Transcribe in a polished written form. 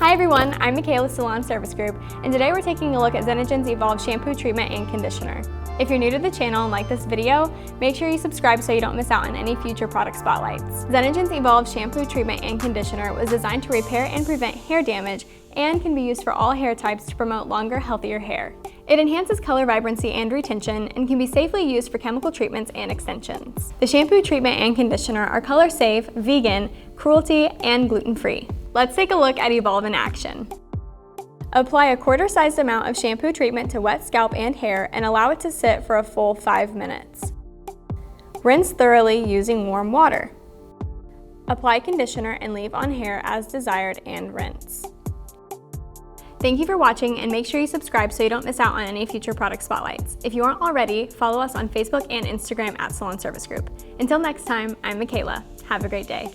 Hi everyone, I'm Mikayla, Salon Service Group, and today we're taking a look at Zenagen's Evolve Shampoo, Treatment, and Conditioner. If you're new to the channel and like this video, make sure you subscribe so you don't miss out on any future product spotlights. Zenagen's Evolve Shampoo, Treatment, and Conditioner was designed to repair and prevent hair damage and can be used for all hair types to promote longer, healthier hair. It enhances color vibrancy and retention and can be safely used for chemical treatments and extensions. The shampoo, treatment, and conditioner are color safe, vegan, cruelty, and gluten-free. Let's take a look at Evolve in action. Apply a quarter-sized amount of shampoo treatment to wet scalp and hair and allow it to sit for a full 5 minutes. Rinse thoroughly using warm water. Apply conditioner and leave on hair as desired and rinse. Thank you for watching, and make sure you subscribe so you don't miss out on any future product spotlights. If you aren't already, follow us on Facebook and Instagram at Salon Service Group. Until next time, I'm Mikayla. Have a great day.